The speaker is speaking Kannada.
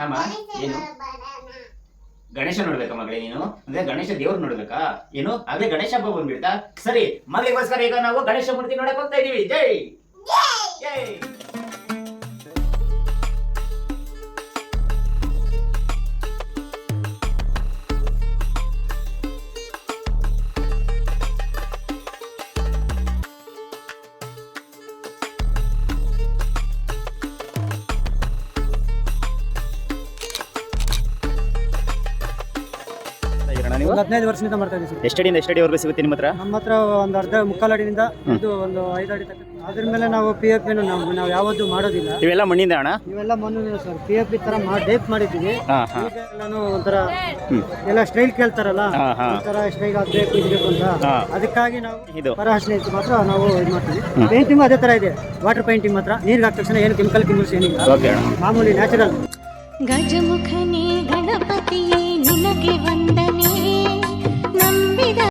ಅಮ್ಮ ಏನು ಗಣೇಶ ನೋಡ್ಬೇಕಾ ಮಗಳೇ ನೀನು? ಅಂದ್ರೆ ಗಣೇಶ ದೇವ್ರು ನೋಡ್ಬೇಕಾ ಏನು? ಆಗ್ಲೇ ಗಣೇಶ ಹಬ್ಬ ಬಂದ್ಬಿಡ್ತಾ? ಸರಿ, ಮಗಳಿಗೋಸ್ಕರ ಈಗ ನಾವು ಗಣೇಶ ಮೂರ್ತಿ ನೋಡಕ್ ಹೋಗ್ತಾ ಇದೀವಿ. ಜೈ ಜೈ. ನೀವು ಒಂದು 15 ವರ್ಷದಿಂದ ಮಾಡ್ತಾ ಇದ್ದೀವಿ ಸರ್. ಎಷ್ಟಡಿಯಿಂದ ಎಷ್ಟಡಿವರೆಗೂ ಸಿಗುತ್ತೆ ನಿಮ್ಮ ಹತ್ರ? ನಮ್ಮ ಹತ್ರ ಒಂದು ಅರ್ಧ ಮುಕ್ಕಾಲು ಅಡಿಯಿಂದ ಇದು ಒಂದು 5 ಅಡಿ ತನಕ. ಅದ್ರ ಮೇಲೆ ನಾವು PFP ನಾವು ಯಾವತ್ತೂ ಮಾಡೋದಿಲ್ಲ. ಇವೆಲ್ಲ ಮಣ್ಣಿಂದ ಅಣ್ಣ? ಇವೆಲ್ಲ ಮಣ್ಣು ಸರ್. PFP ತರ ಡೇಪ್ ಮಾಡಿದ್ದೀವಿ. ಈಗ ಎಲ್ಲಾನು ಒಂಥರ ಎಲ್ಲ ಸ್ಟೈಲ್ ಕೇಳ್ತಾರಲ್ಲ, ಒಂಥರ ಸ್ಟೈಲ್ ಆಗ್ಬೇಕು ಇದ್ಬೇಕು ಅಂತ. ಅದಕ್ಕಾಗಿ ನಾವು ಪರಹಸನೆ ಮಾತ್ರ ನಾವು ಇದು ಮಾಡ್ತೀವಿ. ಪೇಂಟಿಂಗ್ ಅದೇ ತರ ಇದೆ, ವಾಟರ್ ಪೇಂಟಿಂಗ್ ಮಾತ್ರ. ನೀರಿಗೆ ಹಾಕಿದ ತಕ್ಷಣ ಏನು ಕೆಮಿಕಲ್ ಏನಿಲ್ಲ, ಮಾಮೂಲಿ ನ್ಯಾಚುರಲ್. ಗಜಮುಖನೇ ಗಣಪತಿ